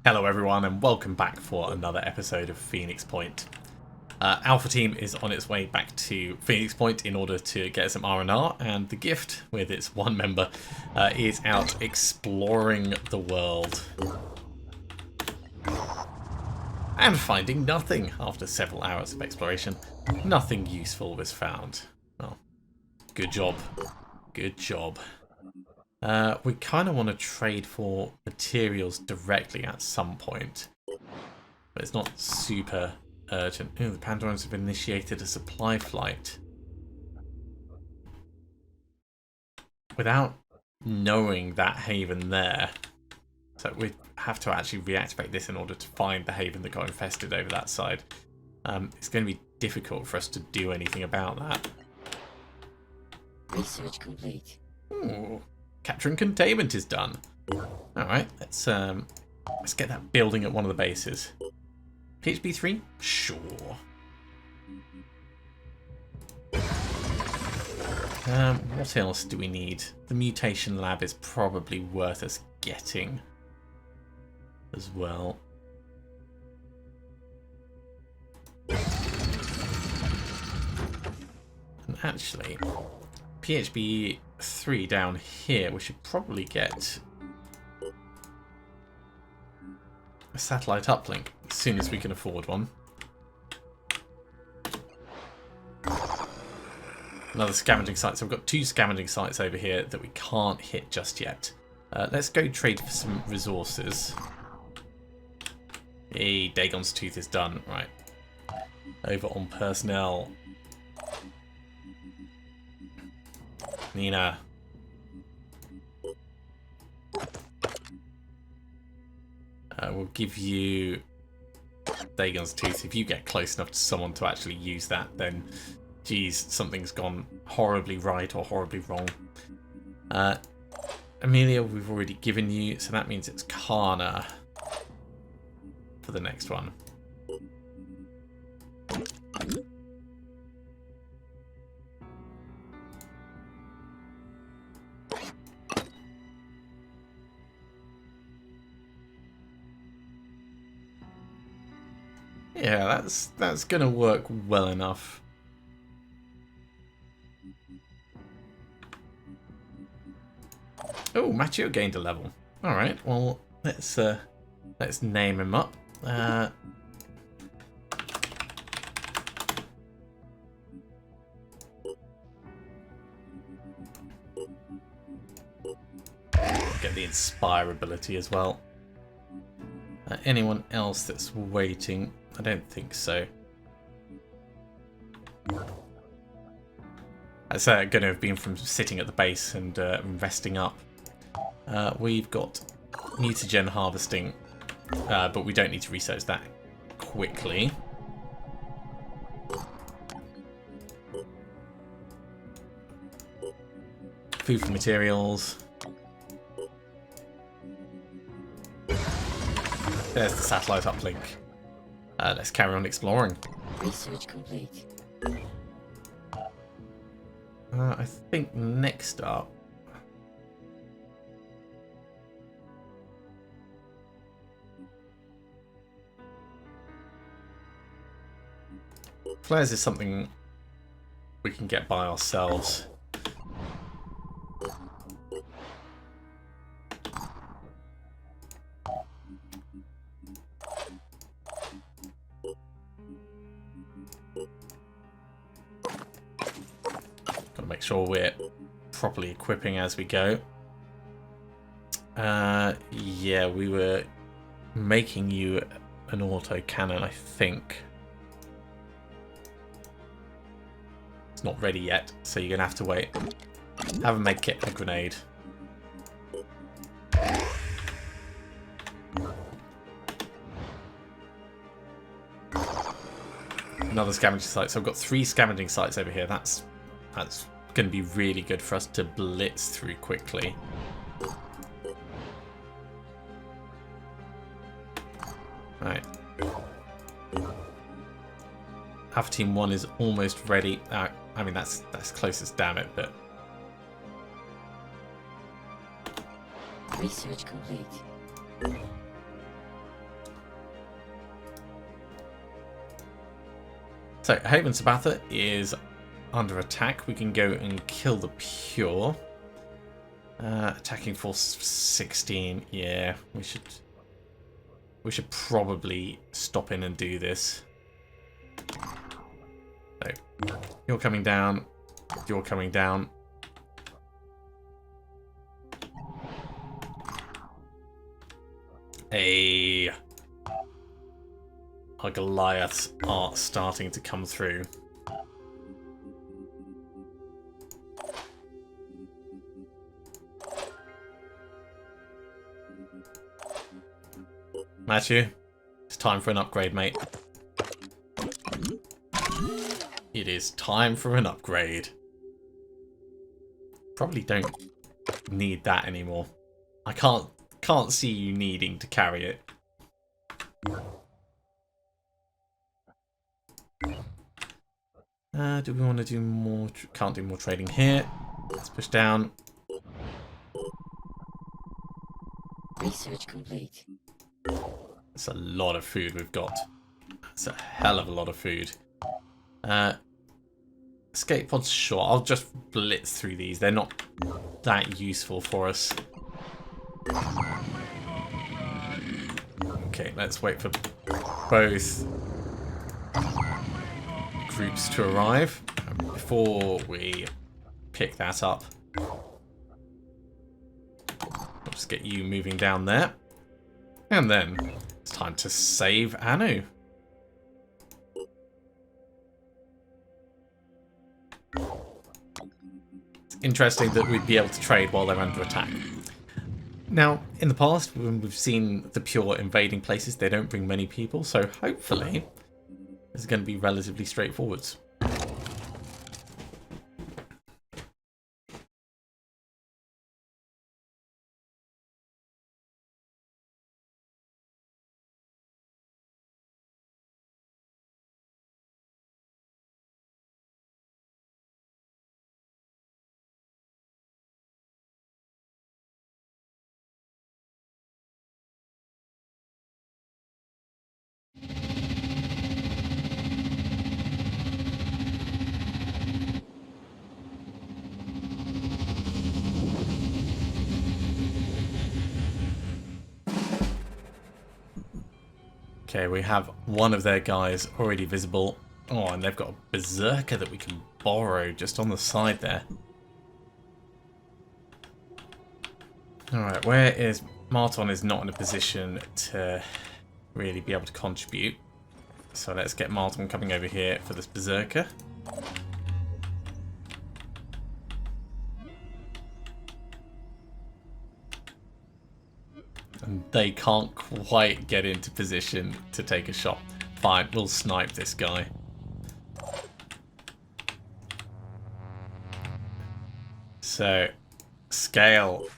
Hello everyone and welcome back for another episode of Phoenix Point. Alpha Team is on its way back to Phoenix Point in order to get some R&R, and the Gift, with its one member, is out exploring the world. And finding nothing after several hours of exploration. Nothing useful was found. Well, good job. Good job. We kind of want to trade for materials directly at some point, but it's not super urgent. Ooh, the Pandorans have initiated a supply flight. Without knowing that haven there, so we have to actually reactivate this in order to find the haven that got infested over that side. It's going to be difficult for us to do anything about that. Research complete. Ooh. Capture and containment is done. Alright, let's get that building at one of the bases. PHB 3? Sure. What else do we need? The mutation lab is probably worth us getting as well. And actually, PHB 3 down here, we should probably get a satellite uplink as soon as we can afford one. Another scavenging site. So we've got two scavenging sites over here that we can't hit just yet. Let's go trade for some resources. Hey, Dagon's Tooth is done. Right. Over on personnel. Nina. We'll give you Dagon's Tooth. If you get close enough to someone to actually use that, then, geez, something's gone horribly right or horribly wrong. Amelia, we've already given you, so that means it's Kana for the next one. Yeah, that's gonna work well enough. Oh, Machio gained a level. All right, well let's name him up. Get the Inspire ability as well. Anyone else that's waiting? I don't think so. That's going to have been from sitting at the base and investing up. We've got mutagen harvesting, but we don't need to research that quickly. Food for materials. There's the satellite uplink. Let's carry on exploring. Research complete. I think next up... Flares is something we can get by ourselves. Make sure we're properly equipping as we go. Yeah, we were making you an auto cannon, I think. It's not ready yet, so you're gonna have to wait. Have a med kit and a grenade. Another scavenging site. So I've got 3 scavenging sites over here. That's going to be really good for us to blitz through quickly. Right. Alpha Team 1 is almost ready. I mean, that's closest, damn it, but... Research complete. So, Haven Sabatha is under attack. We can go and kill the Pure. Attacking force 16. Yeah, we should probably stop in and do this. So, you're coming down. You're coming down. Our Goliaths are starting to come through. Matthew, it's time for an upgrade, mate. It is time for an upgrade. Probably don't need that anymore. I can't see you needing to carry it. Do we want to do more? Can't do more trading here. Let's push down. Research complete. That's a lot of food we've got. That's a hell of a lot of food. Escape pods, sure. I'll just blitz through these. They're not that useful for us. Okay, let's wait for both groups to arrive before we pick that up. I'll just get you moving down there. And then it's time to save Anu. It's interesting that we'd be able to trade while they're under attack. Now, in the past, when we've seen the Pure invading places, they don't bring many people, so hopefully this is going to be relatively straightforward. Okay, we have one of their guys already visible. Oh, and they've got a Berserker that we can borrow just on the side there. Alright, where is... Marton is not in a position to really be able to contribute. So let's get Marton coming over here for this Berserker. And they can't quite get into position to take a shot. Fine, we'll snipe this guy. So, scale.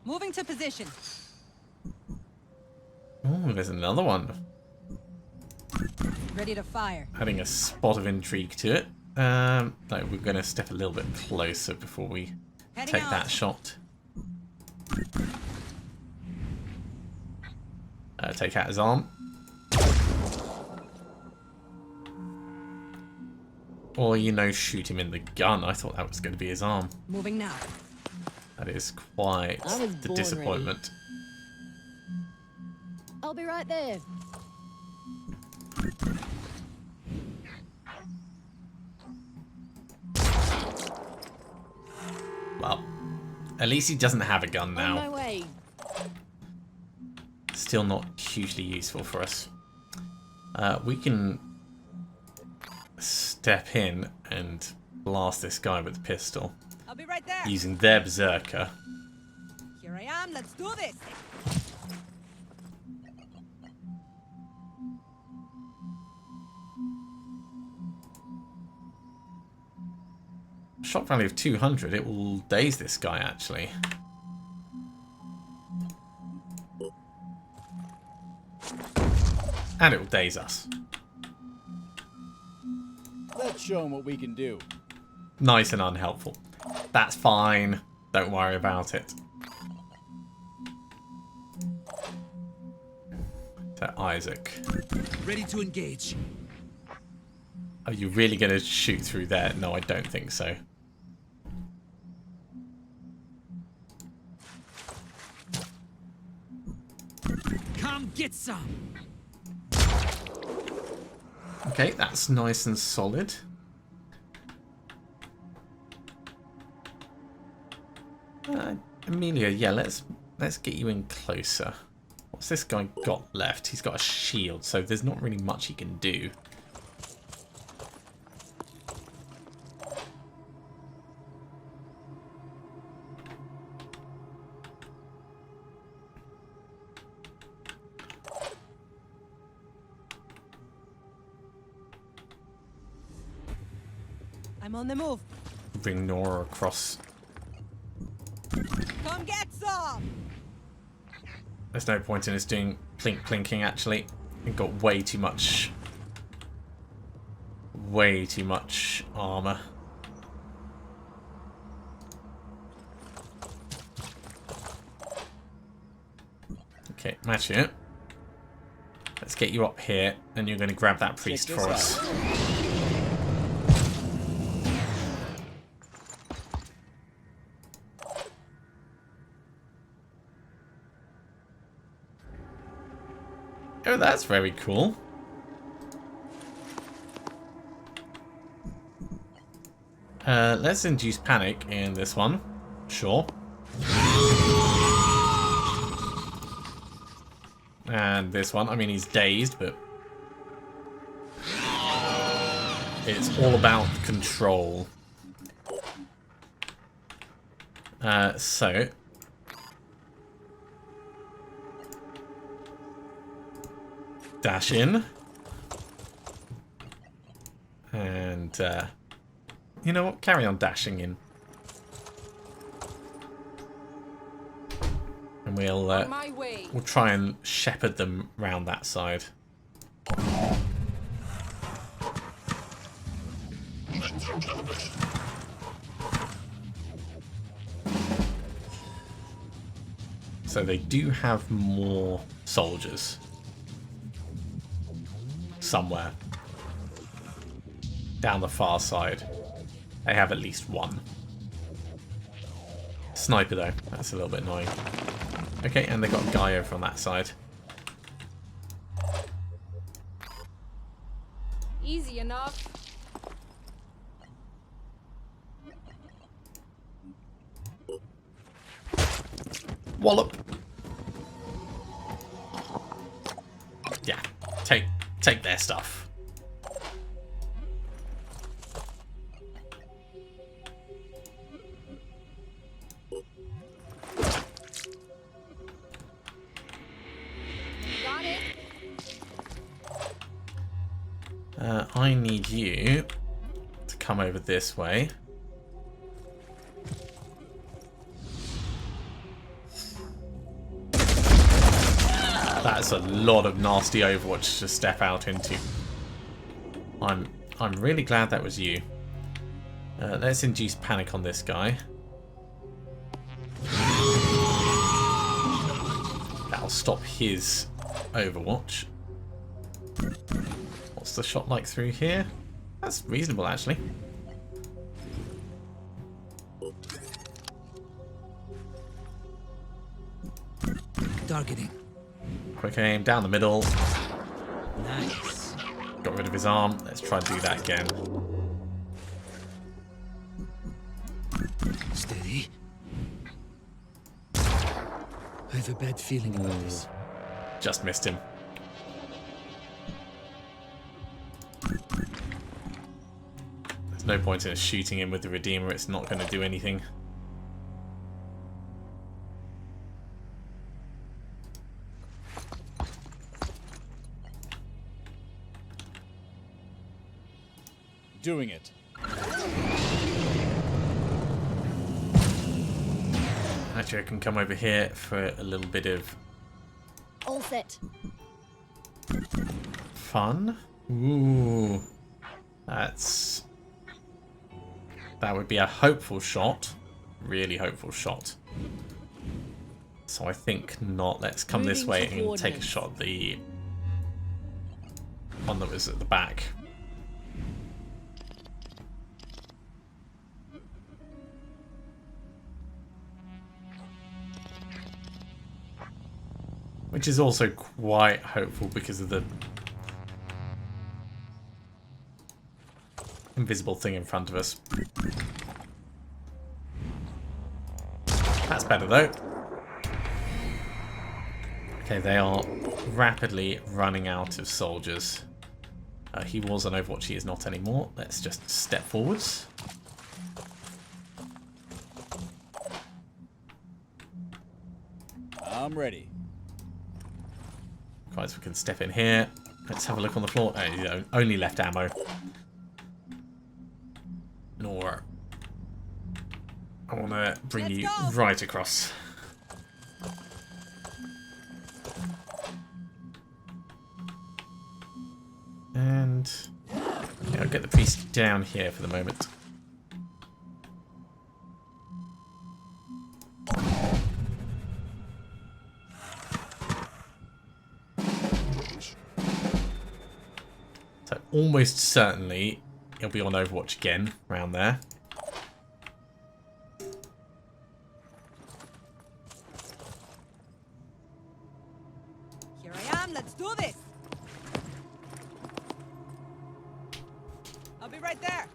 Moving to position. Oh, there's another one. Ready to fire. Adding a spot of intrigue to it. No, we're going to step a little bit closer before we take that shot. Take out his arm. Or, you know, shoot him in the gun. I thought that was going to be his arm. Moving now. That is quite the disappointment. I'll be right there. Well, at least he doesn't have a gun On my now. way. Still not hugely useful for us. We can step in and blast this guy with the pistol I'll be right there. using their Berserker. Here I am. Let's do this. Shot value of 200. It will daze this guy, actually. And it will daze us. Let's show them what we can do. Nice and unhelpful. That's fine. Don't worry about it. So Isaac. Ready to engage. Are you really going to shoot through there? No, I don't think so. Come get some. Okay, that's nice and solid. Amelia, yeah, let's get you in closer. What's this guy got left? He's got a shield, so there's not really much he can do. I'm on the move. Bring Nora across. Come get some. There's no point in us doing plinking, actually. We've got way too much armor. Okay, match it. Let's get you up here, and you're going to grab that priest for us. Oh, that's very cool. Let's induce panic in this one. Sure. And this one, I mean, he's dazed, but it's all about control. So dash in. And, you know what? Carry on dashing in. And we'll try and shepherd them round that side. So they do have more soldiers. Somewhere. Down the far side. They have at least one. Sniper though, that's a little bit annoying. Okay, and they got a guy over on that side. Easy enough. Wallop. Yeah, take their stuff. Got it. I need you to come over this way. That's a lot of nasty Overwatch to step out into. I'm really glad that was you. Let's induce panic on this guy. That'll stop his Overwatch. What's the shot like through here? That's reasonable, actually. Targeting. Quick aim, down the middle. Nice. Got rid of his arm. Let's try and do that again. Steady. I have a bad feeling about this. Just missed him. There's no point in us shooting him with the Redeemer. It's not going to do anything. Doing it. Actually, I can come over here for a little bit of All set. fun. Ooh. That would be a hopeful shot. Really hopeful shot. So I think not. Let's come this Moving way to and take a coordinates. shot at the one that was at the back. Which is also quite hopeful because of the invisible thing in front of us. That's better though. Okay, they are rapidly running out of soldiers. He was on Overwatch, he is not anymore. Let's just step forwards. I'm ready. Guys, we can step in here. Let's have a look on the floor. Oh, you know, only left ammo. Nor I want to bring you right across. And yeah, I'll get the priest down here for the moment. So almost certainly he'll be on Overwatch again around there. Here I am. Let's do this. I'll be right there.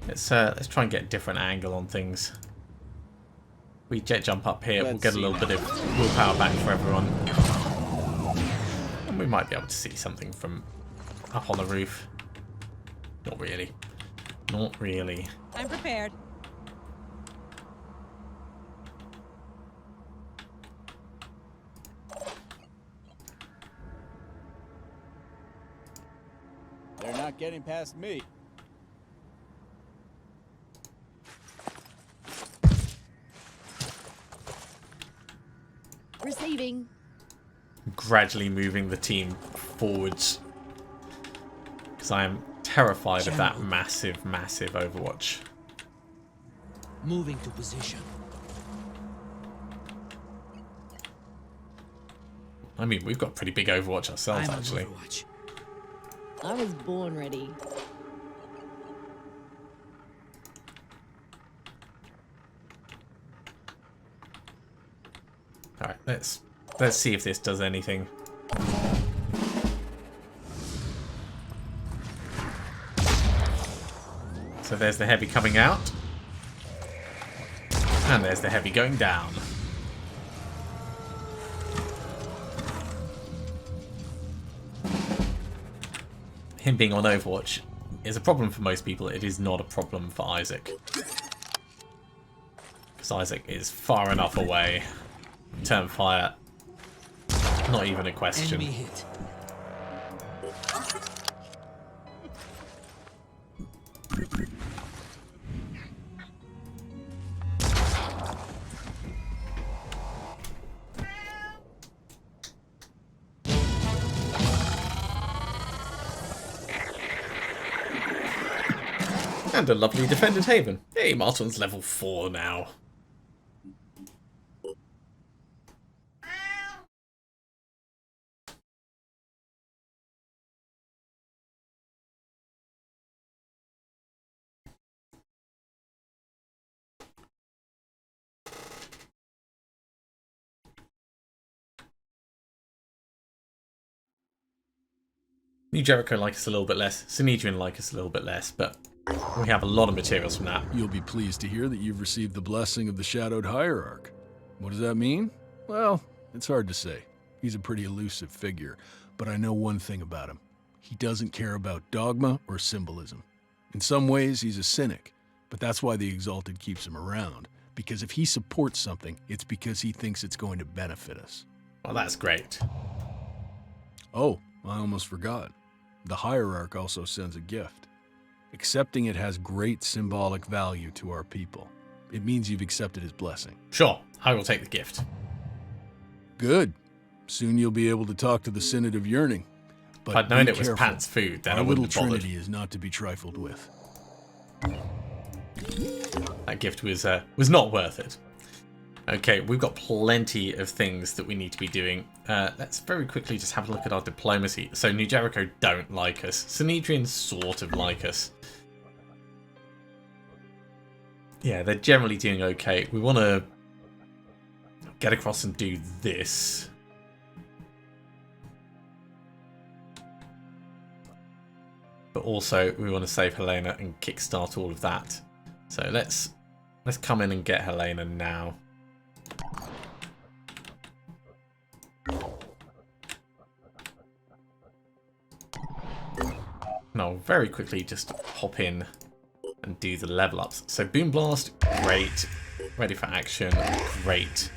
Let's try and get a different angle on things. We jet jump up here, we'll get a little bit of willpower back for everyone. And we might be able to see something from up on the roof. Not really. Not really. I'm prepared. They're not getting past me. Receiving. Gradually moving the team forwards. Because I am terrified of that massive, massive Overwatch. Moving to position. I mean, we've got a pretty big Overwatch ourselves, I'm on actually. Overwatch. I was born ready. Alright, let's see if this does anything. So there's the heavy coming out. And there's the heavy going down. Him being on Overwatch is a problem for most people. It is not a problem for Isaac. Because Isaac is far enough away. Return fire, not even a question. Enemy hit. And a lovely defended haven. Hey, Martin's level 4 now. New Jericho like us a little bit less. Sanhedrin like us a little bit less, but we have a lot of materials from that. You'll be pleased to hear that you've received the blessing of the Shadowed Hierarch. What does that mean? Well, it's hard to say. He's a pretty elusive figure, but I know one thing about him. He doesn't care about dogma or symbolism. In some ways, he's a cynic, but that's why the Exalted keeps him around. Because if he supports something, it's because he thinks it's going to benefit us. Well, that's great. Oh, I almost forgot. The Hierarch also sends a gift. Accepting it has great symbolic value to our people. It means you've accepted his blessing. Sure, I will take the gift. Good. Soon you'll be able to talk to the Synod of Yearning. But If I'd known be it was careful. Pat's food, then I Our little wouldn't have bothered. Trinity is not to be trifled with. That gift was not worth it. Okay, we've got plenty of things that we need to be doing. Let's very quickly just have a look at our diplomacy. So New Jericho don't like us. Sanhedrians sort of like us. Yeah, they're generally doing okay. We want to get across and do this. But also, we want to save Helena and kickstart all of that. So let's come in and get Helena now. Now, very quickly, just hop in and do the level ups. So Boom Blast, great. Ready for action, great.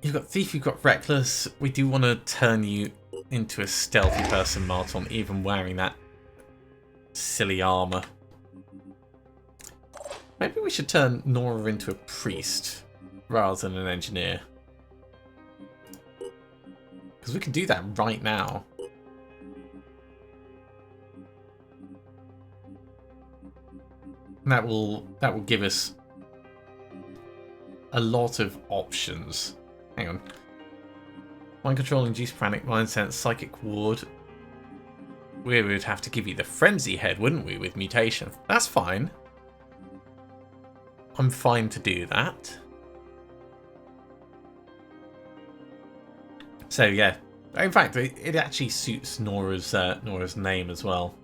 You've got Thief, you've got Reckless. We do want to turn you into a stealthy person, Marton, even wearing that silly armor. Maybe we should turn Nora into a priest rather than an engineer. Because we can do that right now. And that will give us a lot of options. Hang on. Mind control, induce panic, mind sense, psychic ward. We would have to give you the frenzy head, wouldn't we, with mutation? That's fine. I'm fine to do that. So yeah, in fact, it actually suits Nora's name as well.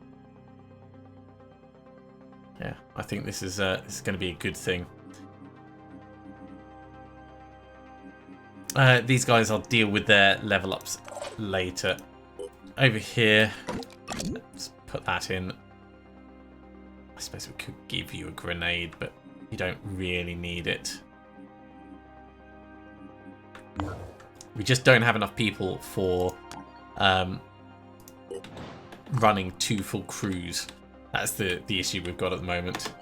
Yeah, I think this is going to be a good thing. These guys, I'll deal with their level ups later. Over here, let's put that in. I suppose we could give you a grenade, but you don't really need it. We just don't have enough people for running 2 full crews. That's the issue we've got at the moment.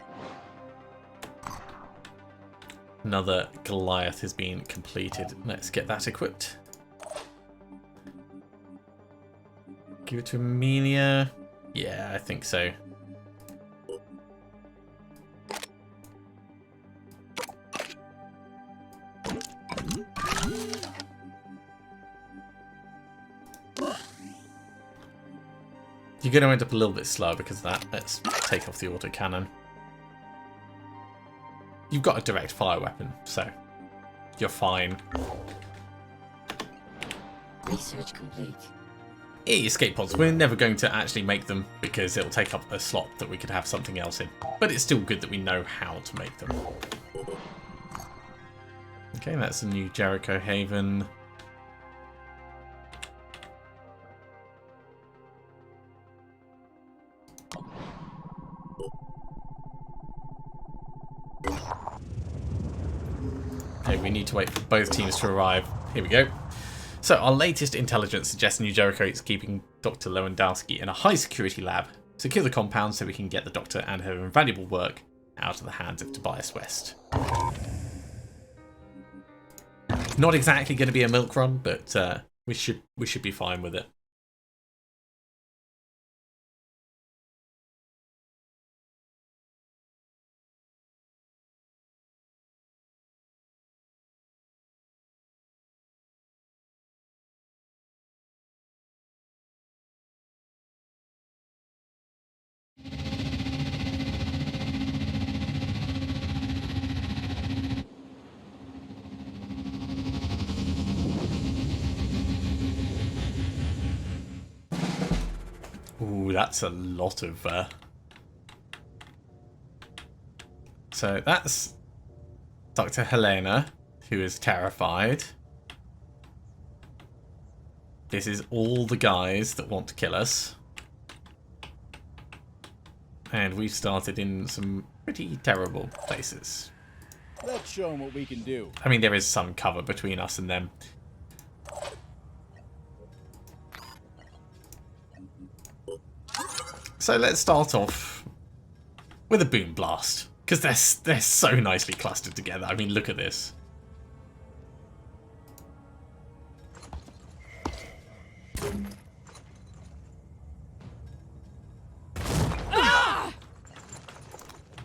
Another Goliath has been completed. Let's get that equipped. Give it to Amelia. Yeah, I think so. You're going to end up a little bit slow because of that. Let's take off the autocannon. You've got a direct fire weapon, so you're fine. Research complete. Escape pods. We're never going to actually make them because it'll take up a slot that we could have something else in. But it's still good that we know how to make them. Okay, that's a new Jericho Haven. Okay, we need to wait for both teams to arrive. Here we go. So our latest intelligence suggests New Jericho is keeping Dr. Lewandowski in a high security lab. Secure the compound so we can get the doctor and her invaluable work out of the hands of Tobias West. Not exactly going to be a milk run, but we should be fine with it. Ooh, that's a lot of... So that's Dr. Helena, who is terrified. This is all the guys that want to kill us. And we've started in some pretty terrible places. Let's show them what we can do. I mean, there is some cover between us and them. So let's start off with a boom blast, because they're so nicely clustered together. I mean, look at this.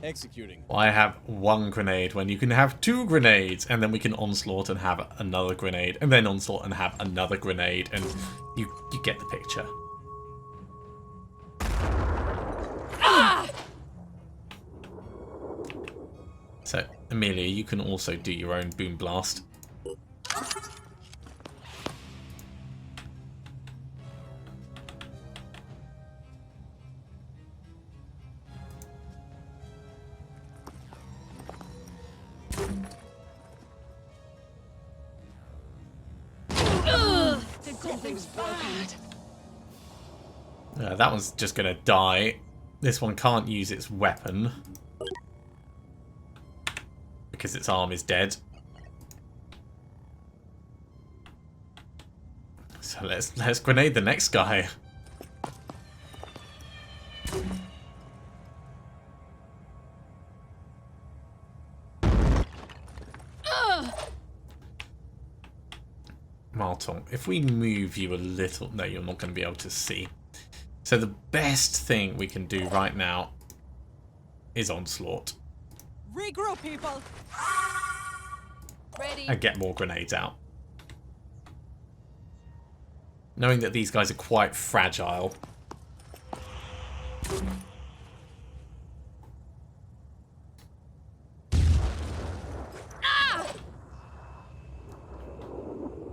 Executing. Why have one grenade when you can have 2 grenades, and then we can onslaught and have another grenade, and then onslaught and have another grenade, and you get the picture. So, Amelia, you can also do your own boom blast. That one's just going to die. This one can't use its weapon because its arm is dead. So let's grenade the next guy. Marton, if we move you a little... No, you're not going to be able to see. So the best thing we can do right now is onslaught. Regroup, people. Ready. And get more grenades out. Knowing that these guys are quite fragile.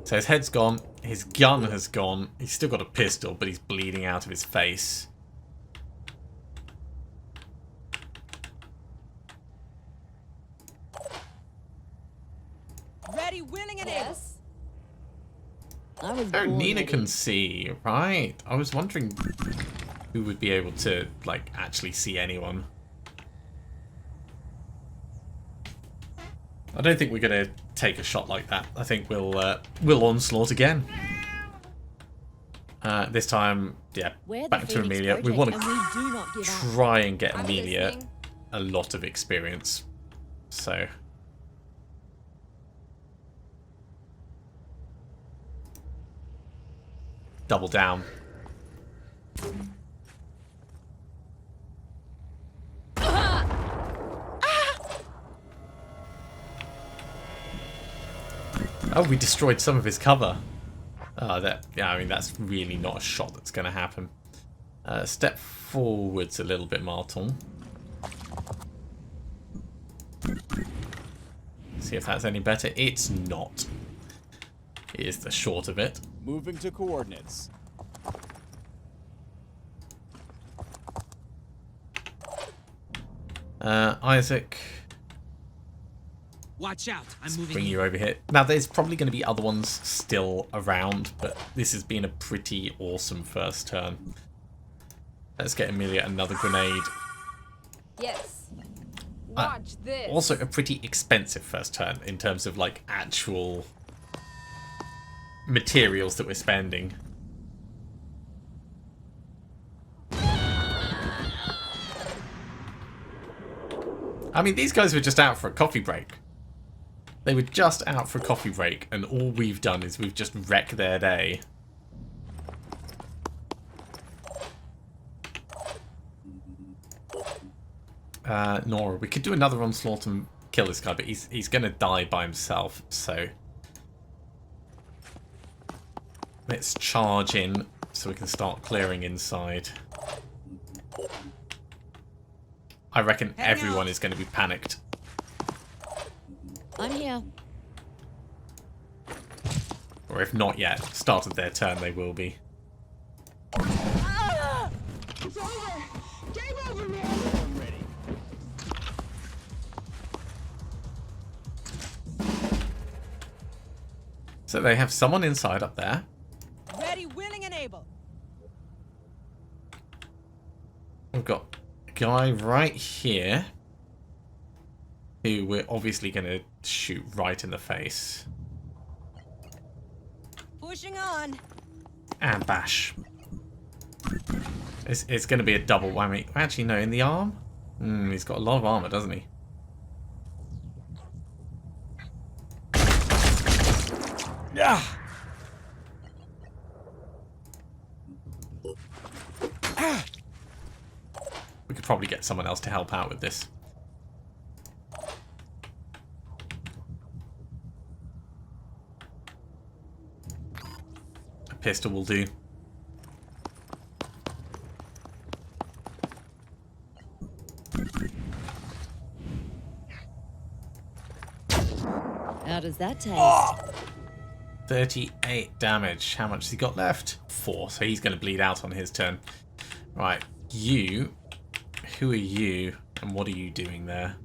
So his head's gone, his gun has gone, he's still got a pistol, but he's bleeding out of his face. Ready, willing, and able. I was Oh, born Nina ready. can see, right? I was wondering who would be able to, like, actually see anyone. I don't think we're going to take a shot like that. I think we'll onslaught again. This time, yeah, We're the back to Phoenix Amelia. We Project, want and we do not to give up. try and get I'm Amelia listening. a lot of experience. So... double down. Oh, we destroyed some of his cover. Yeah, I mean, that's really not a shot that's going to happen. Step forwards a little bit, Marton. See if that's any better. It's not. Here's the short of it. Moving to coordinates. Isaac, Watch out! I'm moving. bring in. you over here. Now, there's probably going to be other ones still around, but this has been a pretty awesome first turn. Let's get Amelia another grenade. Yes. Watch this. Also, a pretty expensive first turn in terms of, like, actual materials that we're spending. I mean, these guys were just out for a coffee break. They were just out for a coffee break, and all we've done is we've just wrecked their day. Nora, we could do another onslaught and kill this guy, but he's going to die by himself, so... let's charge in so we can start clearing inside. I reckon everyone is going to be panicked. I'm here. Or if not yet, start of their turn they will be. It's over. Game over, man. I'm ready. So they have someone inside up there. Ready, willing, and able. We've got a guy right here who we're obviously going to shoot right in the face. Pushing on. And bash. It's going to be a double whammy. Actually, no, in the arm? He's got a lot of armor, doesn't he? Ah! We could probably get someone else to help out with this. pistol will do. How does that taste? 38 damage. How much has he got left? 4. So he's going to bleed out on his turn. Right, you. Who are you, and what are you doing there?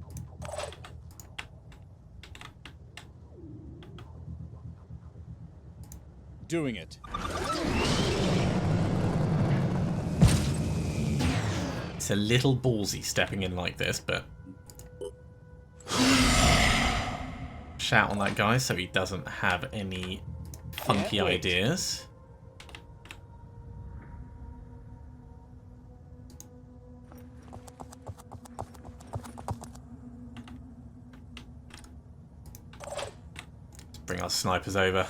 Doing it. It's a little ballsy stepping in like this, but shout on that guy so he doesn't have any funky ideas. Let's bring our snipers over.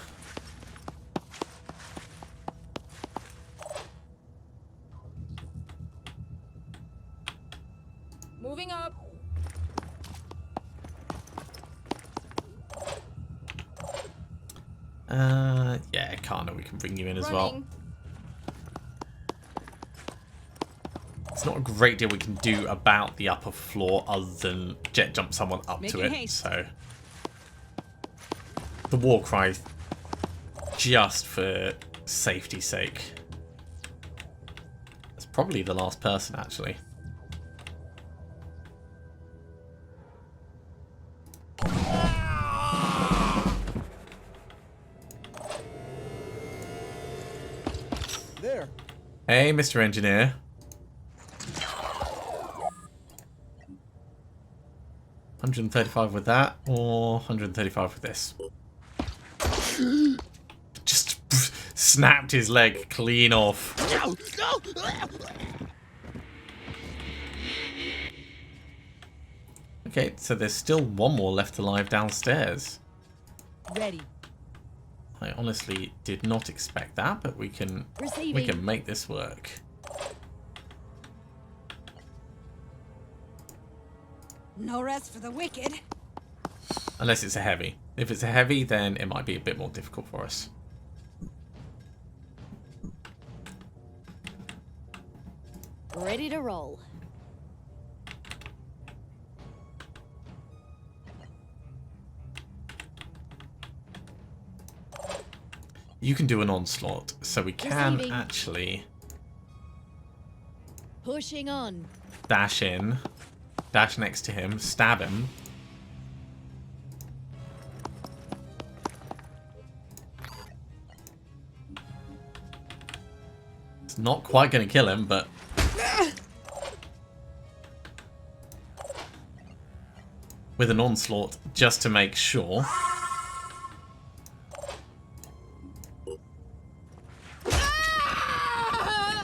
Moving up. Yeah, Kana, we can bring you in as well. Running. It's not a great deal we can do about the upper floor other than jet jump someone up to Making it. haste. So the war cry, just for safety's sake. It's probably the last person, actually. There. Hey, Mr. Engineer. $135 with that, or $135 with this. Just snapped his leg clean off. Okay, so there's still one more left alive downstairs. Ready. I honestly did not expect that, but we can Receiving. make this work. No rest for the wicked. Unless it's a heavy. If it's a heavy, then it might be a bit more difficult for us. Ready to roll. You can do an onslaught, so we can Receiving. actually Pushing on. dash in, dash next to him, stab him. It's not quite going to kill him, but with an onslaught, just to make sure.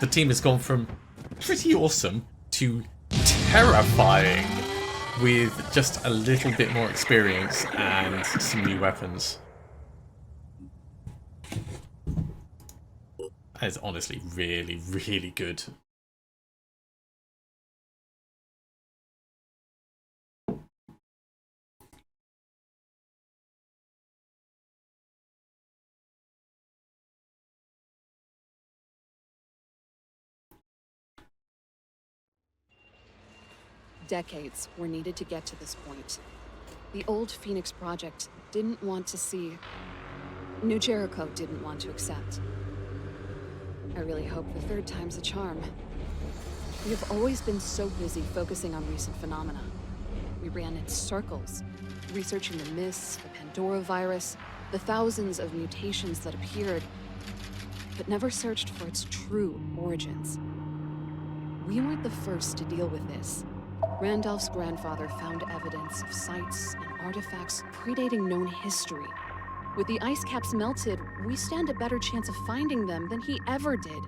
The team has gone from pretty awesome to terrifying with just a little bit more experience and some new weapons. That is honestly really, really good. Decades were needed to get to this point. The old Phoenix Project didn't want to see. New Jericho didn't want to accept. I really hope the third time's a charm. We have always been so busy focusing on recent phenomena. We ran in circles, researching the myths, the Pandora virus, the thousands of mutations that appeared, but never searched for its true origins. We weren't the first to deal with this. Randolph's grandfather found evidence of sites and artifacts predating known history. With the ice caps melted, we stand a better chance of finding them than he ever did.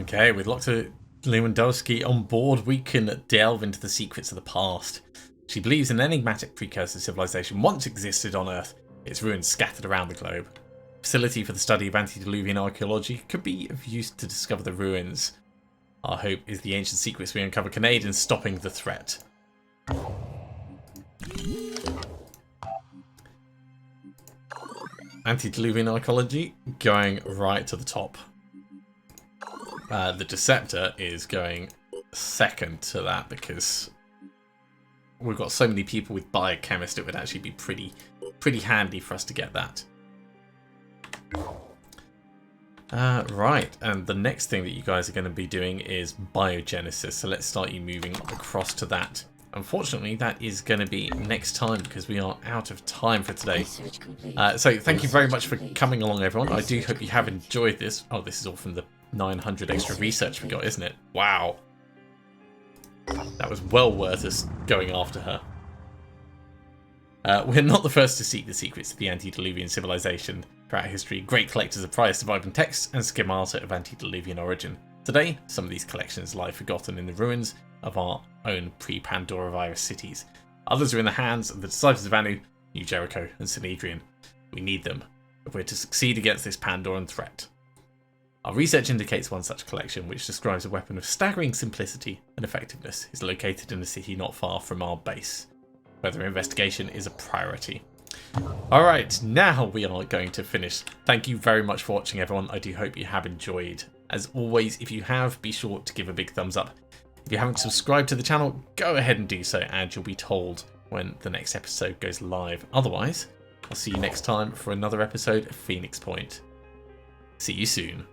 Okay, with Dr. Lewandowski on board, we can delve into the secrets of the past. She believes an enigmatic precursor civilization once existed on Earth, its ruins scattered around the globe. Facility for the study of antediluvian archaeology could be of use to discover the ruins. Our hope is the ancient secrets we uncover can aid in stopping the threat. antediluvian archaeology going right to the top. The Deceptor is going second to that because we've got so many people with biochemist, it would actually be pretty handy for us to get that. Right, and the next thing that you guys are going to be doing is biogenesis, so let's start you moving across to that. Unfortunately, that is going to be next time because we are out of time for today. So thank you very much for coming along, everyone. I do hope you have enjoyed this. Oh, this is all from the 900 extra research we got, isn't it? Wow. That was well worth us going after her. We're not the first to seek the secrets of the antediluvian civilization. Throughout history, great collectors have prized surviving texts and schemata of antediluvian origin. Today, some of these collections lie forgotten in the ruins of our own pre-Pandora virus cities. Others are in the hands of the disciples of Anu, New Jericho, and Sanhedrin. We need them if we're to succeed against this Pandoran threat. Our research indicates one such collection, which describes a weapon of staggering simplicity and effectiveness, is located in a city not far from our base. Further investigation is a priority. Alright, now we are going to finish. Thank you very much for watching, everyone. I do hope you have enjoyed. As always, if you have, be sure to give a big thumbs up. If you haven't subscribed to the channel, go ahead and do so, and you'll be told when the next episode goes live. Otherwise, I'll see you next time for another episode of Phoenix Point. See you soon.